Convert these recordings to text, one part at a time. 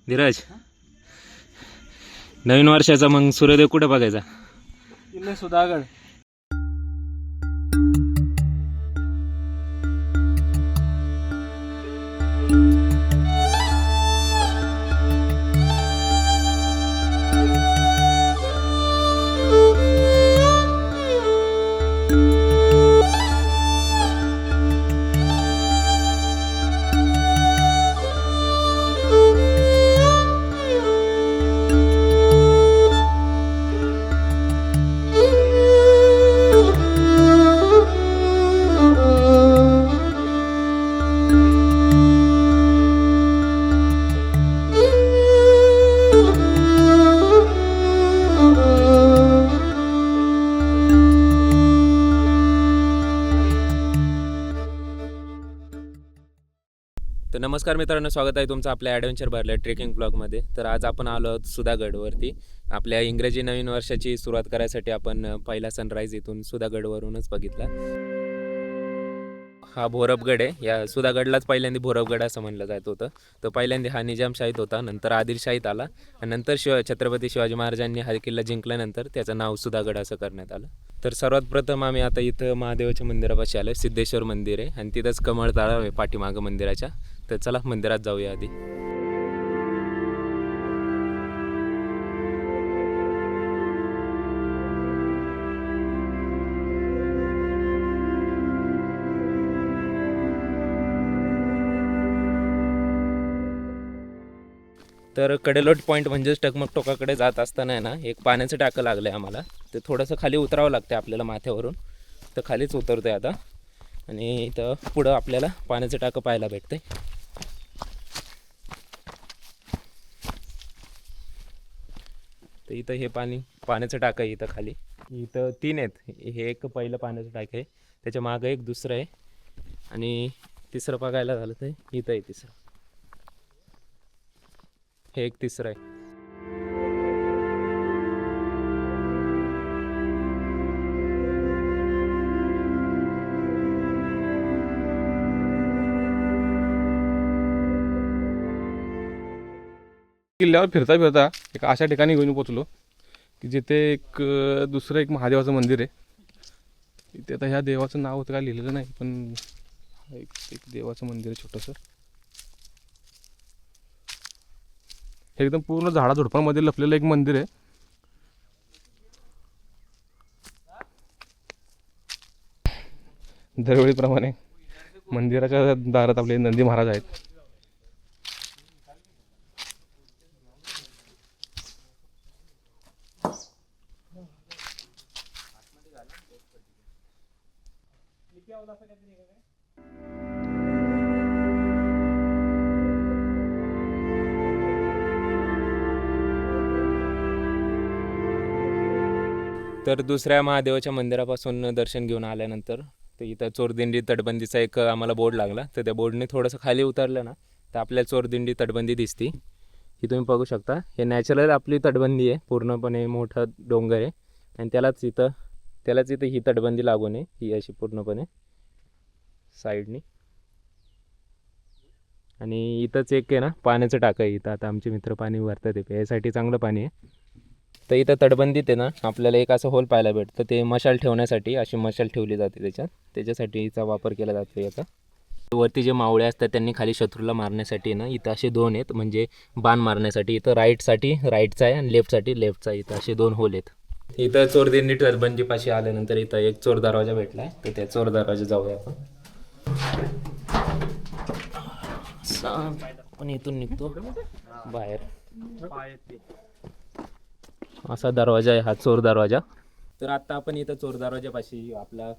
धीरज, नवीन वर्षाचा मग सूर्योदय कुठे बघायचा? किल्ले सुधागड. तर नमस्कार मित्रांनो, स्वागत आहे तुमचं आपल्या ॲडव्हेंचर भरल्या ट्रेकिंग ब्लॉगमध्ये. तर आज आपण आलो आहोत सुधागडवरती. आपल्या इंग्रजी नवीन वर्षाची सुरुवात करायसाठी आपण पहिला सनराईज इथून सुधागडवरूनच बघितला. हा भोरबगड आहे. या सुधागडलाच पहिल्यांदा भोरबगड असं म्हणलं जात होतं. तर पहिल्यांदा हा निजामशाहीत होता, नंतर आदिलशाहीत आला आणि नंतर छत्रपती शिवाजी महाराजांनी हा किल्ला जिंकल्यानंतर त्याचं नाव सुधागड असं करण्यात आलं. तर सर्वात प्रथम आम्ही आता इथं महादेवाच्या मंदिरापाशी आलो. सिद्धेश्वर मंदिर आहे आणि तिथंच कमळ तलाव आहे पाठीमागं मंदिराच्या. तर चला मंदिरात जाऊया आधी. तर कडेलोट पॉईंट म्हणजेच टकमक टोकाकडे जात असताना आहे ना, एक पाण्याचं टाकं लागलं आहे आम्हाला. ते थोडंसं खाली उतरावं लागतं आपल्याला माथ्यावरून. तर खालीच उतरतो आहे आता आणि इथं पुढं आपल्याला पाण्याचं टाकं पाहायला भेटतं आहे. तर इथं हे पाण्याचं टाकं आहे. इथं खाली इथं 3 आहेत. हे एक पहिलं पाण्याचं टाकं आहे, त्याच्या मागं एक दुसरं आहे आणि तिसरं बघायला झालं तर इथं आहे तिसरं. हे एक तिसरं आहे. किल्ल्यावर फिरता फिरता एक अशा ठिकाणी घेऊन पोचलो की जिथे एक दुसरं एक महादेवाचं मंदिर आहे. इथे आता ह्या देवाचं नाव तर काय लिहिलेलं नाही, पण एक देवाचं मंदिर आहे छोटंसं. हे एकदम पूर्ण झाडाझुडपांमध्ये लपलेलं एक मंदिर आहे. दरवेळीप्रमाणे मंदिराच्या दारात आपले नंदी महाराज आहेत. तर दुसऱ्या महादेवाच्या मंदिरापासून दर्शन घेऊन आल्यानंतर तर इथं चोरदिंडी तटबंदीचा एक आम्हाला बोर्ड लागला. तर त्या बोर्डने थोडंसं खाली उतरलं ना, तर आपल्याला चोरदिंडी तटबंदी दिसती. ही तुम्ही बघू शकता. हे नॅचरल आपली तटबंदी आहे, पूर्णपणे मोठा डोंगर आहे आणि त्यालाच इथं ही तटबंदी लागून आहे. ही अशी पूर्णपणे साईडनी. आणि इथंच एक आहे ना पाण्याचं टाकं आहे. इथं आता आमचे मित्र पाणी भरतात आहे, प्यायसाठी चांगलं पाणी आहे. तर इथं तटबंदीत आहे ना आपल्याला एक असं होल पाहायला भेटतं. ते मशाल ठेवण्यासाठी अशी मशाल ठेवली जाते त्याच्यासाठी हिचा वापर केला जातो याचा. वरती जे मावळे असतात त्यांनी खाली शत्रूला मारण्यासाठी ना इथं असे 2 आहेत, म्हणजे बाण मारण्यासाठी. इथं राईटचा आहे आणि लेफ्टचा आहे. इथं असे 2 होल आहेत. इथं चोरदिंडी तटबंदीपाशी आल्यानंतर इथं एक चोर दरवाजा भेटला आहे. तर त्या चोर दरवाजा जाऊया आपण. पण इथून निघतो बाहेर. असा दरवाजा आहे हा चोर दरवाजा. तर आत्ता आपण इथं चोर दरवाजापाशी आपला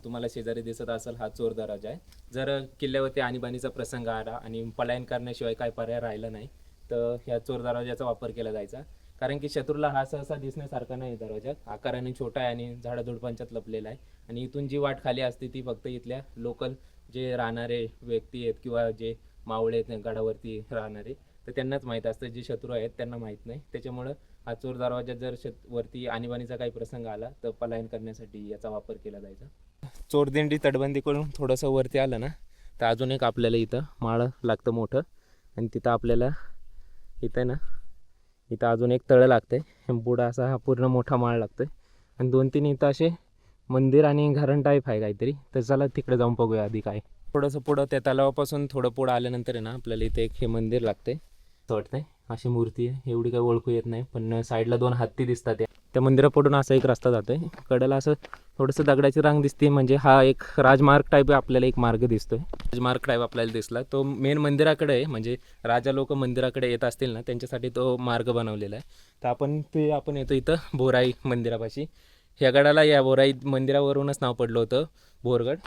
तुम्हाला शेजारी दिसत असेल हा चोर दरवाजा आहे. जर किल्ल्यावरती आणीबाणीचा प्रसंग आला आणि पलायन करण्याशिवाय काय पर्याय राहिला नाही तर ह्या चोर दरवाजाचा वापर केला जायचा. कारण की शत्रूला हा सहसा दिसण्यासारखा नाही दरवाजा. आकाराने छोटा आहे आणि झाडाझुडपांच्यात लपलेला आहे. आणि इथून जी वाट खाली असते ती फक्त इथल्या लोकल जे राहणारे व्यक्ती आहेत किंवा जे मावळे आहेत गडावरती राहणारे, तर त्यांनाच माहीत असतं. जे शत्रू आहेत त्यांना माहीत नाही. त्याच्यामुळं हा चोर दरवाजा जर वरती आणीबाणीचा काही प्रसंग आला तर पलायन करण्यासाठी याचा वापर केला जायचा. चोरदिंडी तटबंदीकडून थोडंसं वरती आलं ना तर अजून एक आपल्याला इथं माळ लागतं मोठं आणि तिथं आपल्याला इथं आहे ना, इथं अजून एक तळं लागतं आहे, पुढं असा हा पूर्ण मोठा माळ लागतो आहे आणि 2-3 इथं असे मंदिर आणि घरण टाईप आहे काहीतरी. तर चला तिकडे जाऊन बघूया आधी काय. थोडंसं पुढं त्या तलावापासून थोडं पुढं आल्यानंतर आहे ना आपल्याला इथे एक हे मंदिर लागते. असं वाटतंय अशी मूर्ती आहे, एवढी काही ओळखू येत नाही, पण साईडला 2 हत्ती दिसतात. त्या मंदिरापुढून असा एक रस्ता जातोय, कडेला असं थोडंसं दगडाची रांग दिसते, म्हणजे हा एक राजमार्ग टाईप आपल्याला एक मार्ग दिसतोय. राजमार्ग टाईप आपल्याला दिसला, तो मेन मंदिराकडे आहे, म्हणजे राजा लोक मंदिराकडे येत असतील ना त्यांच्यासाठी तो मार्ग बनवलेला आहे. तर आपण येतो इथं बोराई मंदिरापाशी. ह्या गडाला या बोराई मंदिरावरूनच नाव पडलं होतं बोरगड.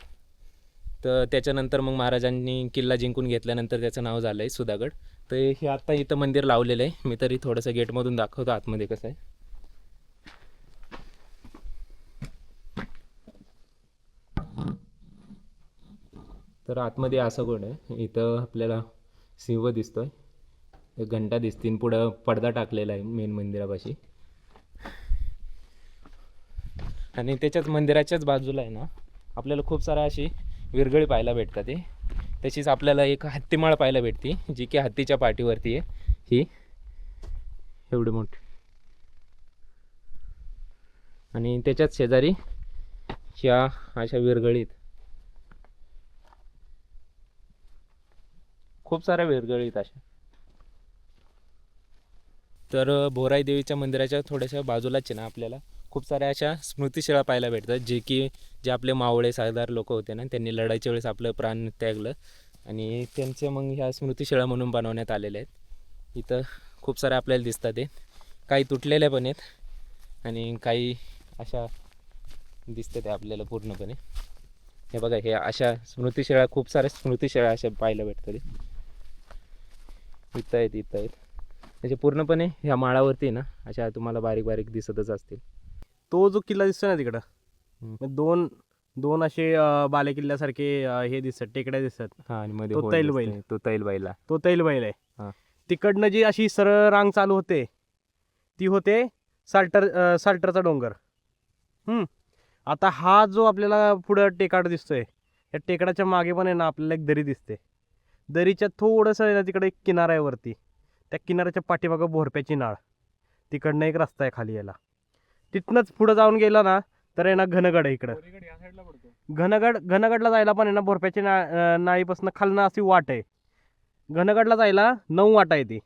तर त्याच्यानंतर मग महाराजांनी किल्ला जिंकून घेतल्यानंतर त्याचं नाव झालं आहे सुधागड. तर हे आत्ता इथं मंदिर लावलेलं आहे. मी तरी थोडंसं गेटमधून दाखवतो आतमध्ये कसं आहे. तर आतमध्ये असं कोण आहे, इथं आपल्याला सिंह दिसतोय, एक घंटा दिसतील, पुढं पडदा टाकलेला आहे मेन मंदिरापाशी. आणि त्याच्याच मंदिराच्याच बाजूला आहे ना आपल्याला खूप साऱ्या अशी विरगळी पाहायला भेटतात. तशीच आपल्याला एक हत्तीमाळ पाहायला भेटते, जी की हत्तीच्या पाठीवरती आहे. ही एवढी मोठी, आणि त्याच्याच शेजारी ह्या अशा विरगळीत खूप साऱ्या विरगळीत अशा. तर बोराई देवीच्या मंदिराच्या थोड्याशा बाजूलाच आहे ना आपल्याला खूप साऱ्या अशा स्मृतिशिळा पाहायला भेटतात, जे आपले मावळे सरदार लोक होते ना, त्यांनी लढाईच्या वेळेस आपलं प्राण त्यागलं आणि त्यांचे मग ह्या स्मृतिशिळा म्हणून बनवण्यात आलेल्या आहेत. इथं खूप साऱ्या आपल्याला दिसतात. काही तुटलेल्या पण आहेत आणि काही अशा दिसतात आपल्याला पूर्णपणे. हे बघा, हे अशा स्मृतिशिळा, खूप साऱ्या स्मृतिशिळा अशा पाहायला भेटतात. इथं आहेत म्हणजे पूर्णपणे ह्या माळावरती ना अशा तुम्हाला बारीक बारीक दिसतच असतील. तो जो किल्ला दिसतोय ना तिकडं, दोन दोन असे बालेकिल्ल्यासारखे हे दिसतात, टेकड्या दिसतात. हा, आणि मध्ये तो होल तैलबैल. दिसतोय, तो तैलबैला. तो तैलबैल हा. आहे. तिकडनं जी अशी सरळ रांग चालू होते ती होते साल्टरचा डोंगर. आता हा जो आपल्याला पुढं टेकाड दिसतोय, या टेकडाच्या मागे पण आहे ना आपल्याला एक दरी दिसते. दरीच्या थोडंसं आहे ना तिकडे एक किनारा आहे वरती, त्या किनाऱ्याच्या पाठीमागं भोरप्याची नाळ, तिकडनं एक रस्ता आहे खाली यायला. तिथनंच पुढं जाऊन गेला ना तर आहे ना घनगड आहे इकडं. घनगडला जायला पण आहे ना भोरप्याची नाळीपासून खालनं अशी वाट आहे. घनगडला जायला 9 वाटा आहे ती.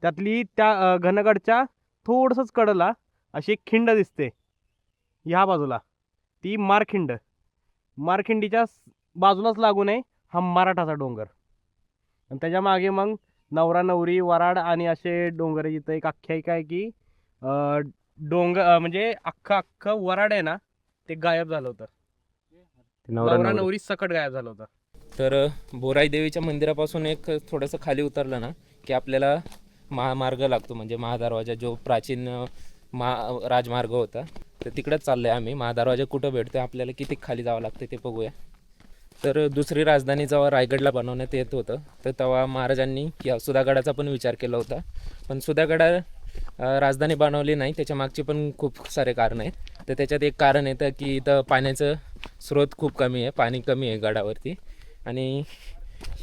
त्यातली त्या घनगडच्या थोडंसंच कडला अशी एक खिंड दिसते ह्या बाजूला, ती मारखिंडीच्या बाजूलाच लागून आहे हा मराठाचा डोंगर. आणि त्याच्या मागे मग नवरा नवरी वराड आणि असे डोंगर. इथं एक आख्यायिका आहे की डोंगर म्हणजे अख्खं वराड आहे ना ते गायब झालं होतं, नवरा नवरी सकट गायब झालं होतं. तर बोराई देवीच्या मंदिरापासून एक थोडंसं खाली उतरलं ना की आपल्याला महामार्ग लागतो, म्हणजे महादरवाजा, जो प्राचीन राजमार्ग होता. तर तिकडंच चाललो आहे आम्ही. महादरवाजा कुठं भेटतो, आपल्याला किती खाली जावं लागतं ते बघूया. तर दुसरी राजधानी जेव्हा रायगडला बनवण्यात येत होतं तर तेव्हा महाराजांनी या सुधागडाचा पण विचार केला होता, पण सुधागडा राजधानी बनवली नाही. त्याच्या मागचे पण खूप सारे कारण आहेत. तर त्याच्यात एक कारण येतं की इथं पाण्याचं स्रोत खूप कमी आहे, पाणी कमी आहे गडावरती. आणि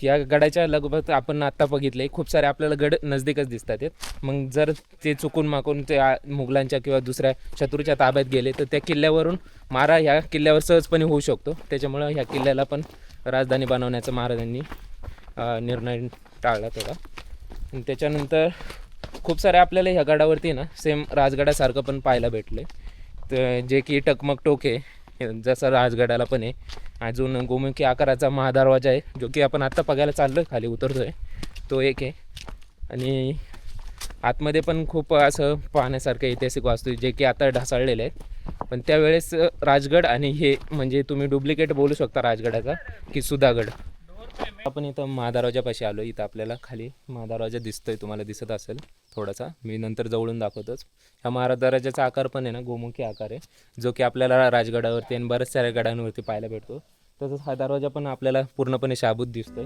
या गडाच्या लगभग आपण आत्ता बघितले खूप सारे आपल्याला गड नजदीकच दिसतात. मग जर ते चुकून माकून ते मुघलांच्या किंवा दुसऱ्या शत्रूच्या ताब्यात गेले तर त्या किल्ल्यावरून मारा ह्या किल्ल्यावर सहजपणे होऊ शकतो. त्याच्यामुळं ह्या किल्ल्याला पण राजधानी बनवण्याचा महाराजांनी निर्णय टाळला तेव्हा. त्याच्यानंतर खूप सारे आपल्याला ह्या गडावरती ना सेम राजगडासारखं पण पाहायला भेटले, तर जे की टकमक टोक आहे जसं राजगडाला पण आहे. अजून गोमुखी आकाराचा महादरवाजा आहे, जो की आपण आत्ता बघायला चाललो आहे, खाली उतरतो आहे, तो एक आहे. आणि आतमध्ये पण खूप असं पाहण्यासारखं ऐतिहासिक वास्तू जे की आता ढासळलेले आहेत. पण त्यावेळेस राजगड आणि हे म्हणजे तुम्ही डुप्लिकेट बोलू शकता राजगडाचा की सुधागड. आपण इथं महादरवाजापाशी आलो. इथं आपल्याला खाली महादरवाजा दिसतोय, तुम्हाला दिसत असेल थोडासा, मी नंतर जवळून दाखवतोच. ह्या महादरवाजाचा आकार पण आहे ना गोमुखी आकार आहे, जो की आपल्याला राजगडावरती आणि बऱ्याच साऱ्या गडांवरती पाहायला भेटतो. तसंच हा दरवाजा पण आपल्याला पूर्णपणे शाबूत दिसतोय.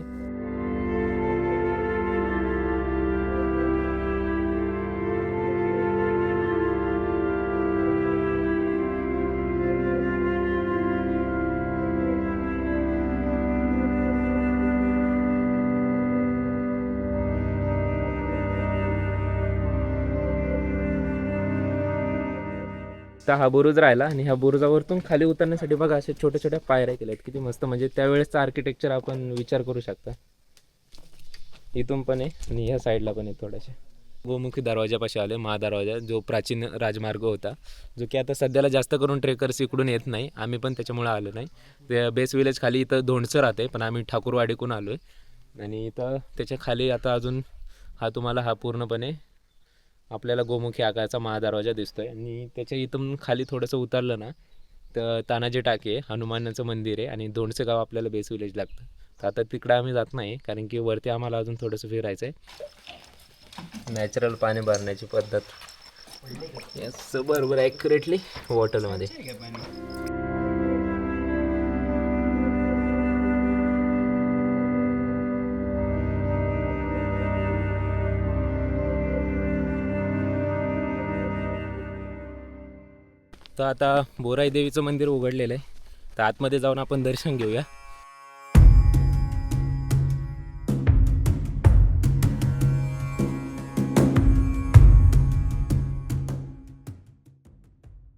फक्त हा बुरुज राहिला आणि ह्या बुरुजावरतून खाली उतरण्यासाठी बघा असे छोट्या छोट्या पायऱ्या केल्या आहेत. किती मस्त, म्हणजे त्यावेळेसचं आर्किटेक्चर आपण विचार करू शकता. इथून पण आहे आणि ह्या साईडला पण आहे थोड्याशा. गोमुखी दरवाजापाशी आले, महादरवाजा जो प्राचीन राजमार्ग होता, जो की आता सध्याला जास्त करून ट्रेकर्स इकडून येत नाही. आम्ही पण त्याच्यामुळे आलो नाही. ते बेस विलेज खाली इथं धोंडसं राहते, पण आम्ही ठाकूरवाडीकडून आलो आहे. आणि इथं त्याच्या खाली आता अजून हा पूर्णपणे आपल्याला गोमुखी आकाराचा महादरवाजा दिसतोय. आणि त्याच्या इथून खाली थोडंसं उतरलं ना तर तानाजी टाके आहे, हनुमानाचं मंदिर आहे आणि धोंडसे गाव आपल्याला बेस विलेज लागतं. तर आता तिकडं आम्ही जात नाही, कारण की वरती आम्हाला अजून थोडंसं फिरायचं आहे. नॅचरल पाणी भरण्याची पद्धत यस बरोबर ॲक्युरेटली बॉटलमध्ये. तर आता बोराई देवीचं मंदिर उघडलेलं आहे, तर आतमध्ये जाऊन आपण दर्शन घेऊया.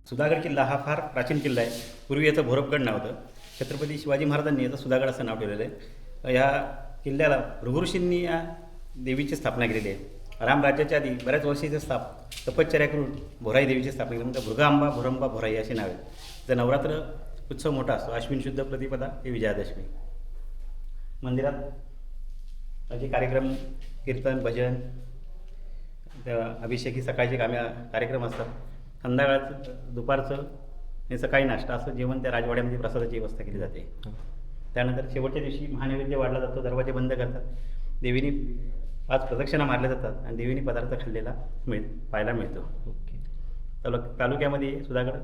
सुधागड किल्ला हा फार प्राचीन किल्ला आहे. पूर्वी याचं भोरपगड नाव होतं. छत्रपती शिवाजी महाराजांनी याचं सुधागड असं नाव ठेवलेलं आहे. ह्या किल्ल्याला भृगुऋषींनी या देवीची स्थापना केलेली आहे. रामराज्याच्या आधी बऱ्याच वर्षीचे तपश्चर्या करून भोराई देवीची स्थापना केली. म्हणजे भृगांबा भोरंबा भोराई अशी नावे. तर नवरात्र उत्सव मोठा असतो. अश्विन शुद्ध प्रतिपदा ते विजयादशमी. मंदिरात असे कार्यक्रम, कीर्तन, भजन, अभिषेकी सकाळचे कार्यक्रम असतात. संध्याकाळचं, दुपारचं आणि सकाळी नाश्ता असं जेवण त्या राजवाड्यामध्ये प्रसादाची व्यवस्था केली जाते. त्यानंतर शेवटच्या दिवशी महानैवेद्य वाढला जातो. दरवाजे बंद करतात. देवीनी 5 प्रदक्षिणा मारल्या जातात आणि देवीनी पदार्थ खाल्लेला पाहायला मिळतो. तालुक्यामध्ये सुधागड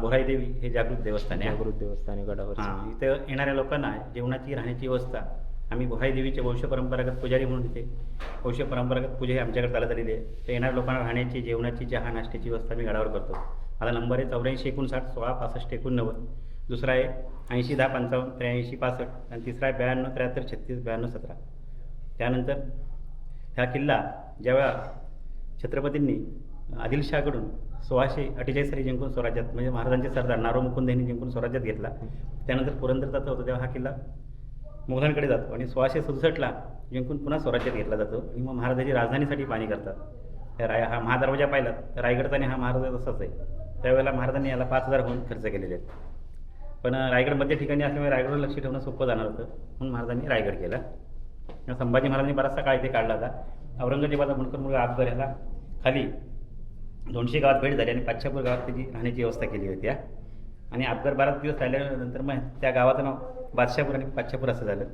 बोराई देवी हे जागृत देवस्थान आहे. जागृत देवस्थान आहे गडावर. इथं येणाऱ्या लोकांना जेवणाची, राहण्याची व्यवस्था आम्ही बोराई देवीचे वंश परंपरागत पुजारी म्हणून इथे वंश परंपरागत पूजा ही आमच्याकडे चालत आलेली आहे. तर येणाऱ्या लोकांना राहण्याची, जेवणाची, चहा, नाश्त्याची व्यवस्था मी गडावर करतो. माझा नंबर आहे 84 59 16 65 89. दुसरा आहे 80 10 55 83 65 आणि तिसरा आहे 92 73 36 92 17. त्यानंतर ह्या किल्ला ज्यावेळा छत्रपतींनी आदिलशाहकडून 1648 साली जिंकून स्वराज्यात, म्हणजे महाराजांचे सरदार नारो मुकुंद यांनी जिंकून स्वराज्यात घेतला. त्यानंतर पुरंदरचा होतो तेव्हा हा किल्ला मुघलांकडे जातो आणि 1667ला जिंकून पुन्हा स्वराज्यात घेतला जातो. आणि मग महाराजांची राजधानीसाठी पाणी करतात. त्या हा महादरवाजा पाहिला तर रायगडचा आणि हा महाराजा तसाच आहे. त्यावेळेला महाराजांनी याला 5000 होऊन खर्च केलेले आहेत. पण रायगड मध्य ठिकाणी असल्यामुळे रायगडवर लक्ष ठेवणं सोपं जाणार होतं, म्हणून महाराजांनी रायगड केला. संभाजी महाराजांनी बराचसा काळ इथे काढला होता. औरंगजेबाचा बुडकर मुलगा अकबर ह्याला खाली 200 गावात भेट झाली आणि पाच्छापूर गावात त्याची राहण्याची व्यवस्था केली होती. आणि अकबर 12 दिवस राहिल्यानंतर मग त्या गावाचं नाव बादशापूर आणि पाच्छापूर असं झालं.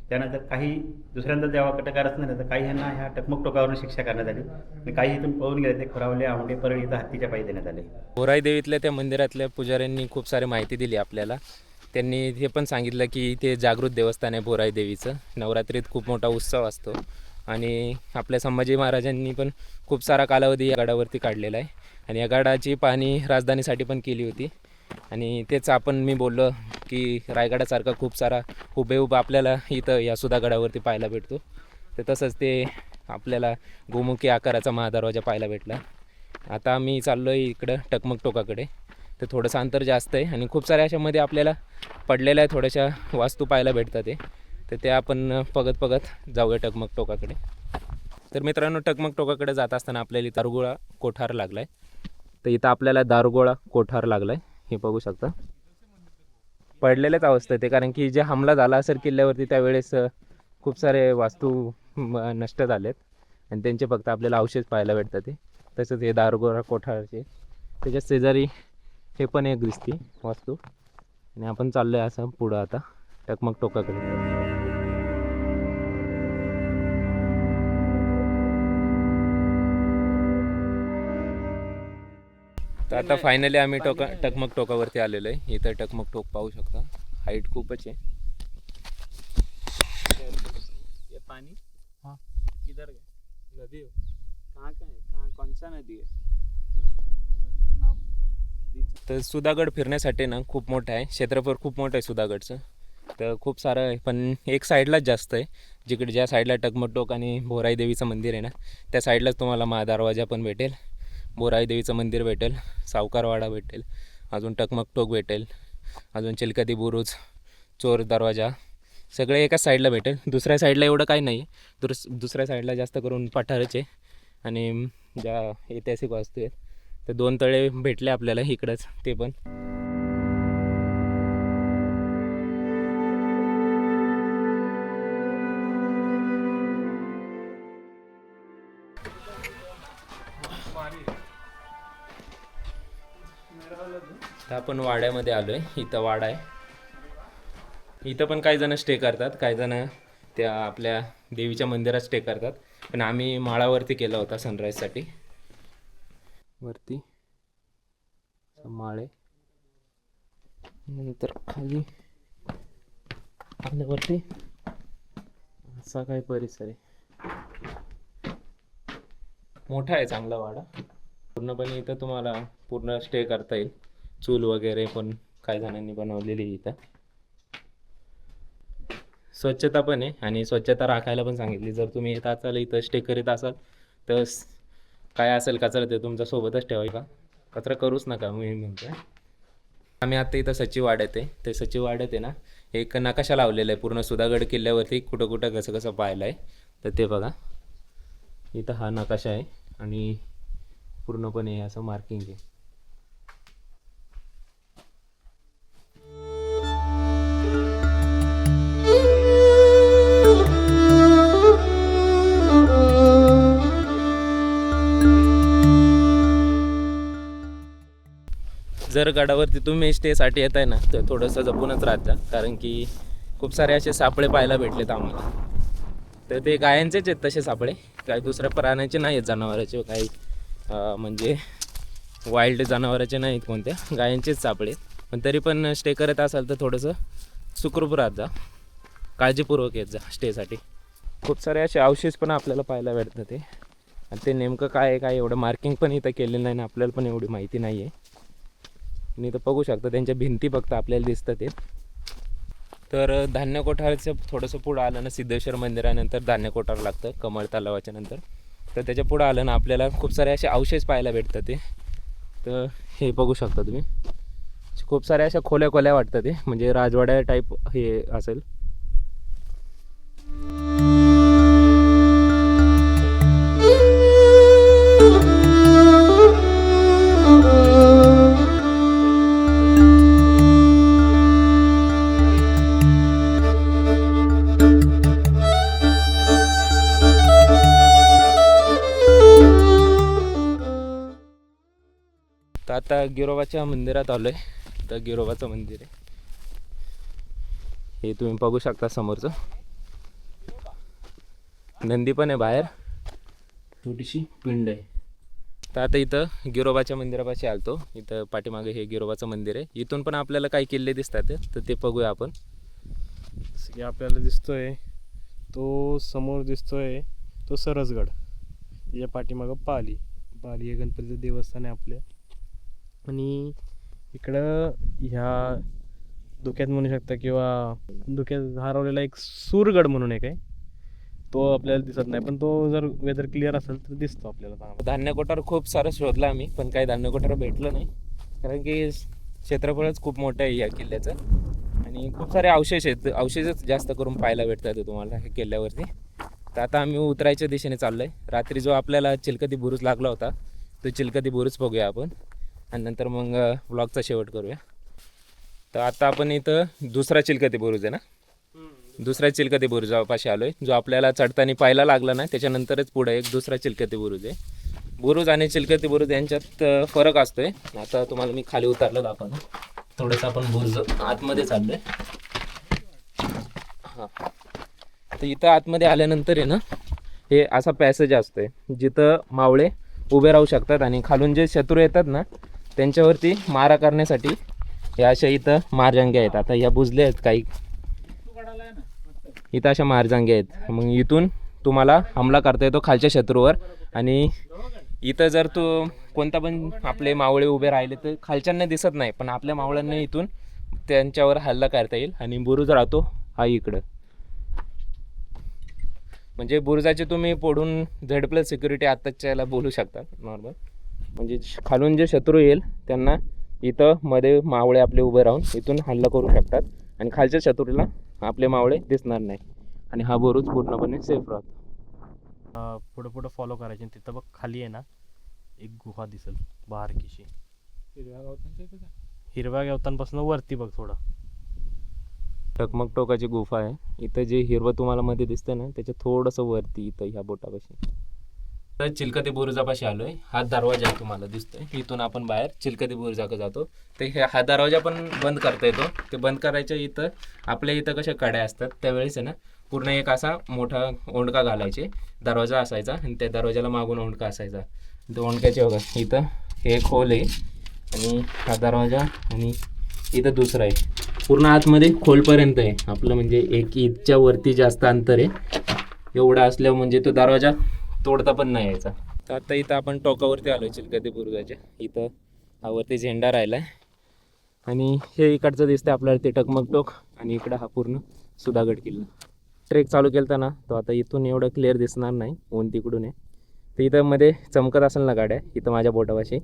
त्यानंतर काही दुसऱ्यांदा जेव्हा कटकारच नाही तर काही ह्यांना ह्या टकमक टोकावरून शिक्षा करण्यात आली आणि काही इथून पळून गेले. ते खोरावले, आवंडे, परळी इथं हत्तीच्या पायी देण्यात आले. बोराई देवीतल्या त्या मंदिरातल्या पुजाऱ्यांनी खूप सारी माहिती दिली आपल्याला. त्यांनी हे पण सांगितलं की ते जागृत देवस्थान आहे बोराई देवीचं. नवरात्रीत खूप मोठा उत्सव असतो आणि आपल्या संभाजी महाराजांनी पण खूप सारा कालावधी या गडावरती काढलेला आहे. आणि या गडाची पाहणी राजधानीसाठी पण केली होती. आणि तेच मी बोललो की रायगडासारखा खूप सारा हुबेहूब आपल्याला इथं या सुधागडावरती पाहायला भेटतो. तर तसंच ते आपल्याला गोमुखी आकाराचा महादरवाजा पाहायला भेटला. आता आम्ही चाललो आहे इकडं टकमक टोकाकडे. तर थोडंसं अंतर जास्त आहे आणि खूप साऱ्या अशामध्ये आपल्याला पडलेल्या थोड्याशा वास्तू पाहायला भेटतात. तर ते आपण बघत जाऊया टकमक टोकाकडे. तर मित्रांनो, टकमक टोकाकडे जात असताना आपल्याला दारुगोळा कोठार लागला आहे. तर इथं आपल्याला दारुगोळा कोठार लागला आहे, हे बघू शकता. पडलेल्याच अवस्था आहे ते, कारण की जे हमला झाला असेल किल्ल्यावरती त्यावेळेस खूप सारे वास्तू नष्ट झालेत आणि त्यांचे फक्त आपल्याला अवशेष पाहायला भेटतात. ते तसंच हे दारुगोळा कोठारचे त्याच्या शेजारी हे पण एक दिसती वास्तू. आणि आपण चाललो आहे असं पुढं आता टकमक टोकाकडे. तर आता फायनली आम्ही टकमक टोकावरती आलेलो आहे. इथं टकमक टोक पाहू शकता. हाईट खूपच आहे. ये पानी हाँ किधर गए नदी कहाँ का है कहाँ कौन सा नदी है तर सुधागड फिरण्यासाठी ना खूप मोठं आहे. क्षेत्रफळ खूप मोठं आहे सुधागडचं. तर खूप सारं आहे, पण एक साईडलाच जास्त आहे. जिकडे ज्या साईडला टकमक टोक आणि बोराई देवीचं मंदिर आहे ना त्या साईडलाच तुम्हाला महादरवाजा पण भेटेल. बोराई देवीचं मंदिर भेटेल, सावकारवाडा भेटेल, अजून टकमक टोक भेटेल, अजून चिलकती बुरुज, चोर दरवाजा सगळे एकाच साईडला भेटेल. दुसऱ्या साईडला एवढं काही नाही. दुसऱ्या साईडला जास्त करून पठारच आहे आणि ज्या ऐतिहासिक वास्तू आहेत ते 2 तळे भेटले आपल्याला इकडंच. ते पण तर आपण वाड्यामध्ये आलोय. इथं वाडा आहे. इथं पण काही जण स्टे करतात, काही जण त्या आपल्या देवीच्या मंदिरात स्टे करतात. पण आम्ही माळावरती केला होता सनराईजसाठी. वरती माळे, नंतर खाली आल्यावरती असा काही परिसर आहे. मोठा आहे चांगला वाडा. पूर्णपणे इथं तुम्हाला पूर्ण स्टे करता येईल. चूल वगैरे पण काही जणांनी बनवलेली आहे इथं. स्वच्छता पण आहे आणि स्वच्छता राखायला पण सांगितली. जर तुम्ही येत असाल इथं स्टे करीत असाल तर काय असेल कचरा ते तुमच्या सोबतच ठेवायचा. कचरा करूच नका मी म्हणतो. आम्ही आता इथं सचिवाड्यात आहे. ते सचिवाड्यात आहे ना एक नकाशा लावलेला आहे पूर्ण सुधागड किल्ल्यावरती कुठं कुठं कसं कसं पाहिलं आहे. तर ते बघा इथं हा नकाशा आहे आणि पूर्णपणे असं मार्किंग आहे. जर गडावरती तुम्ही स्टेसाठी येत आहे ना तर थोडंसं जपूनच राहत जा, कारण की खूप सारे असे सापळे पाहायला भेटलेत आम्हाला. तर ते गायांचेच आहेत तसे सापळे, काही दुसऱ्या प्राण्याचे नाही आहेत, जनावराचे काही म्हणजे वाईल्ड जनावराचे नाहीत, कोणत्या गायांचेच सापळे. पण तरी पण स्टे करत असाल तर थोडंसं सुखरूप राहत जा, काळजीपूर्वक येत जा स्टेसाठी. खूप सारे असे अवशेष पण आपल्याला पाहायला भेटतात ते. आणि ते नेमकं काय आहे काय एवढं मार्किंग पण इथं केलेलं नाही ना, आपल्याला पण एवढी माहिती नाही आहे. आणि इथं बघू शकता त्यांच्या भिंती फक्त आपल्याला दिसतात ते. तर धान्य कोठारचं थोडंसं पुढं आलं ना सिद्धेश्वर मंदिरानंतर धान्य कोठार लागतं कमळ तलावाच्या नंतर. तर त्याच्या पुढं आलं ना आपल्याला खूप सारे असे अवशेष पाहायला भेटतात ते. तर हे बघू शकता तुम्ही, खूप साऱ्या अशा खोल्या खोल्या वाटतात ते, म्हणजे राजवाड्या टाईप हे असेल. तर आता गिरोबाच्या मंदिरात आलोय. तर गिरोबाचं मंदिर आहे हे तुम्ही बघू शकता. समोरचं नंदी पण आहे, बाहेर छोटीशी पिंड आहे. तर आता इथं गिरोबाच्या मंदिरापाशी आलतो. इथं पाठीमागे हे गिरोबाचं मंदिर आहे. इथून पण आपल्याला काही किल्ले दिसतात तर ते बघूया आपण. जसं की आपल्याला दिसतोय तो समोर दिसतोय तो सरसगड, त्याच्या पाठीमागं पाली हे गणपतीचं देवस्थान आहे आपल्या. आणि इकडं ह्या धुक्यात म्हणू शकता किंवा धुक्यात हरवलेला एक सूरगड म्हणून एक आहे, तो आपल्याला दिसत नाही, पण तो जर वेदर क्लिअर असेल तर दिसतो आपल्याला. धान्य कोठार खूप सारं शोधलं आम्ही, पण काही धान्य कोठार भेटलं नाही, कारण की क्षेत्रफळच खूप मोठं आहे या किल्ल्याचं आणि खूप सारे अवशेष आहेत. अवशेषच जास्त करून पाहायला भेटतात तुम्हाला हे किल्ल्यावरती. तर आता आम्ही उतरायच्या दिशेने चाललो आहे. रात्री जो आपल्याला चिलकती बुरुज लागला होता तो चिलकती बुरुज बघूया आपण आणि नंतर मग व्लॉगचा शेवट करूया. तर आता आपण इथं दुसरा चिलकती बुरुज आहे ना, दुसऱ्या चिलकती बुरुजापाशी आलो आहे, जो आपल्याला चढताना पाहायला लागला ना त्याच्यानंतरच पुढे एक दुसरा चिलकती बुरुज आहे. बुरुज आणि चिलकती बुरुज यांच्यात फरक असतोय. आता तुम्हाला मी खाली उतरलं दाखवतो. थोडंसं आपण बुरुज आतमध्ये चाललो आहे. हां, तर इथं आतमध्ये आल्यानंतर आहे ना हे असा पॅसेज असतोय जिथं मावळे उभे राहू शकतात आणि खालून जे शत्रू येतात ना त्यांच्यावरती मारा करण्यासाठी हे अशा इथं मारजंग्या आहेत. आता ह्या बुजल्या आहेत काही, इथं अशा मारजंग्या आहेत. मग इथून तुम्हाला हमला करता येतो खालच्या शत्रूवर. आणि इथं जर तो कोणता पण आपले मावळे उभे राहिले तर खालच्यांना दिसत नाही, पण आपल्या मावळ्यांना इथून त्यांच्यावर हल्ला करता येईल. आणि बुरुज राहतो हा इकडं, म्हणजे बुरुजाचे तुम्ही पुढून Z+ सिक्युरिटी आत्ताच्या याला बोलू शकता नॉर्मल. म्हणजे खालून जे शत्रू येईल त्यांना इथं मध्ये मावळे आपले उभे राहून इथून हल्ला करू शकतात आणि खालच्या शत्रूला आपले मावळे दिसणार नाही आणि हा बुरुज पूर्णपणे सेफ राहतो. पुढं पुढं फॉलो करायचे आणि तिथं बघ खाली आहे ना एक गुहा दिसेल बारकीशी. हिरव्या गवतांपासून वरती बघ थोडं. टकमक टोकाची गुफा आहे. इथं जे हिरवं तुम्हाला मध्ये दिसतंय ना त्याच्या थोडंसं वरती इथं ह्या बोटापाशी तर चिलकती बुरुजापाशी आलोय. हा दरवाजा तुम्हाला दिसतोय. इथून आपण बाहेर चिलकती बुरुजाकडे जातो. ते हा दरवाजा पण बंद करता येतो. ते बंद करायच्या इथं आपल्या इथं कशा कड्या असतात त्यावेळेस आहे ना पूर्ण एक असा मोठा ओंडका घालायचे. दरवाजा असायचा आणि त्या दरवाजाला मागून ओंडका असायचा. तो ओंडक्याचे बघा इथं हे खोल आहे आणि हा दरवाजा आणि इथं दुसरा आहे. पूर्ण आतमध्ये खोलपर्यंत आहे आपलं, म्हणजे 1 इंचच्या वरती जास्त अंतर आहे. एवढा असल्यावर म्हणजे तो दरवाजा तोडता पण नाही यायचा. तर आता इथं आपण टोकावरती आलो आहे चिलकती बुरुजाच्या. इथं हा वरती झेंडा राहिला आहे आणि हे इकडचं दिसतं आपल्याला ते टकमक टोक आणि इकडं हा पूर्ण सुधागड किल्ला. ट्रेक चालू केला ना तो आता इथून एवढं क्लिअर दिसणार नाही, ऊन तिकडून आहे. तर इथं मध्ये चमकत असेल ना गाड्या इथं माझ्या बोटापाशी.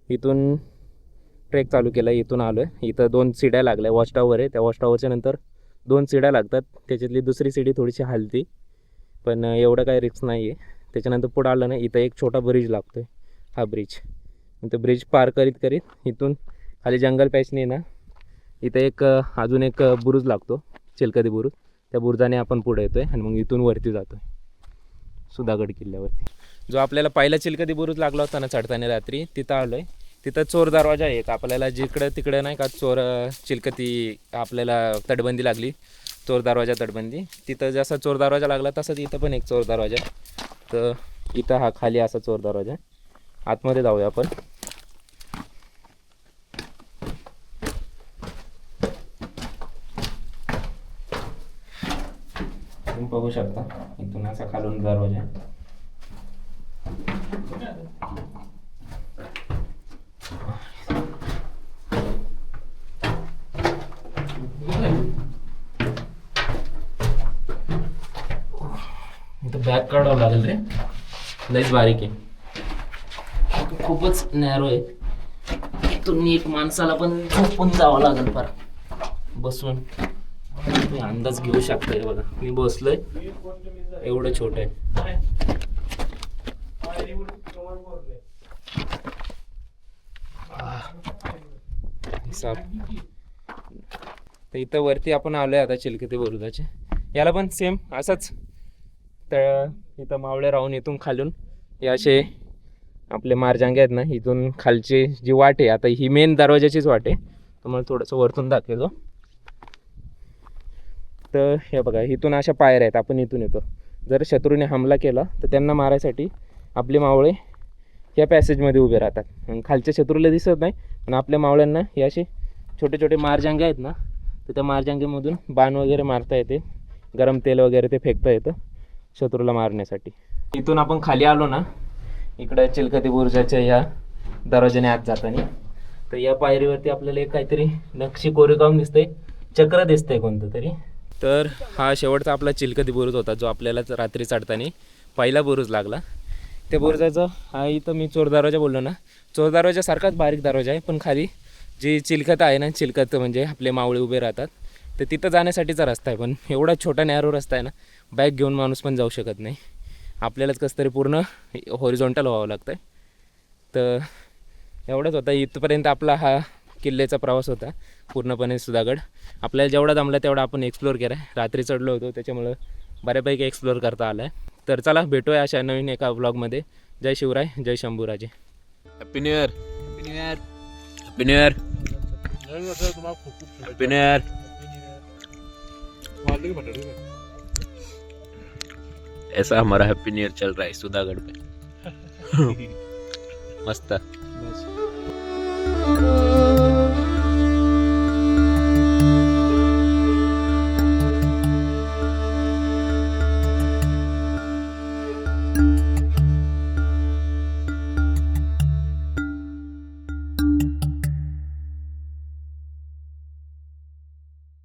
इथून ट्रेक चालू केला, इथून आलो आहे. इथं 2 सीड्या लागल्या. वॉच टॉवर आहे, त्या वॉच टॉवरच्या नंतर 2 सीड्या लागतात. त्याच्यातली दुसरी सीडी थोडीशी हलती पण एवढं काही रिस्क नाही आहे. त्याच्यानंतर पुढं आलं ना इथं एक छोटा ब्रिज लागतो आहे, हा ब्रिज. तो ब्रिज पार करीत करीत इथून खाली जंगल पॅचने ना इथं अजून एक बुरुज लागतो, चिलकती बुरुज. त्या बुरुजाने आपण पुढे येतो आहे आणि मग इथून वरती जातो आहे सुधागड किल्ल्यावरती. जो आपल्याला पहिला चिलकती बुरुज लागला होता ना चढताना रात्री, तिथं आलो आहे. तिथं चोर दरवाजा आहे एक. आपल्याला जिकडं तिकडं नाही का चोर चिलकती आपल्याला तटबंदी लागली, चोर दरवाजा तटबंदी. तिथं जसा चोर दरवाजा लागला तसंच इथं पण एक चोर दरवाजा आहे. तर इथं हा खाली असा चोर दरवाजा आहे. आतमध्ये जाऊया आपण. तुम्ही बघू शकता इथून असा खालून दरवाजा आहे. इथं बॅग काढावं लागेल रे, लईच बारीक आहे, खूपच नॅरो आहे. इथून एक माणसाला पण झोपून जावं लागेल फार बसून. तुम्ही अंदाज घेऊ शकता. हे बघा मी बसलोय, एवढं छोटं आहे. तर इथं वरती आपण आलोय आता चिलकती बुरुजाचे. याला पण सेम असंच तर इथं मावळे राहून इथून खालून हे असे आपले मारजांगे आहेत ना, इथून खालची जी वाट आहे आता ही मेन दरवाजाचीच वाट आहे. तुम्हाला थोडंसं वरतून दाखवतो. तर हे बघा इथून अशा पायऱ्या आहेत. आपण इथून येतो. जर शत्रूने हमला केला तर त्यांना मारायसाठी आपले मावळे या पॅसेजमध्ये उभे राहतात. आणि खालच्या शत्रूला दिसत नाही पण आपल्या मावळ्यांना हे असे छोटे छोटे मारजांगे आहेत ना, तर त्या मारजांगेमधून बाण वगैरे मारता येते. गरम तेल वगैरे ते फेकता येतं शत्रूला मारण्यासाठी. इथून आपण खाली आलो ना इकडं चिलकती बुरुजाच्या या दरवाजाने आत जाताना, तर या पायरीवरती आपल्याला एक काहीतरी नक्षी कोरीवकाम दिसतंय, चक्र दिसतंय कोणतं तरी. तर हा शेवटचा आपला चिलकती बुरुज होता जो आपल्याला रात्री चढताना पहिला बुरुज लागला. त्या बुरुजाचं हा इथं मी चोर दरवाजा बोललो ना, चोर दरवाजासारखाच बारीक दरवाजा आहे पण खाली जी चिलखत आहे ना, चिलखत म्हणजे आपले मावळे उभे राहतात, तर तिथं जाण्यासाठीचा रस्ता आहे. पण एवढा छोटा नॅरो रस्ता आहे ना, बाईक घेऊन माणूस पण जाऊ शकत नाही. आपल्यालाच कसं तरी पूर्ण हॉरिझॉन्टल व्हावं लागतं आहे. तर एवढंच होता इथपर्यंत आपला हा किल्ल्याचा प्रवास होता पूर्णपणे सुधागड. आपल्याला जेवढा जमला तेवढा आपण एक्सप्लोअर केला आहे. रात्री चढलो होतो त्याच्यामुळं बऱ्यापैकी एक्सप्लोअर करता आलं आहे. तर चला भेटूया अशा नवीन एका व्लॉगमध्ये. जय शिवराय, जय Shambhuraje. Happy new year. Happy new year. Happy new year. Happy new year. ऐसा हमारा हैप्पी न्यू ईयर चल रहा है सुधागढ़ पे. मस्त.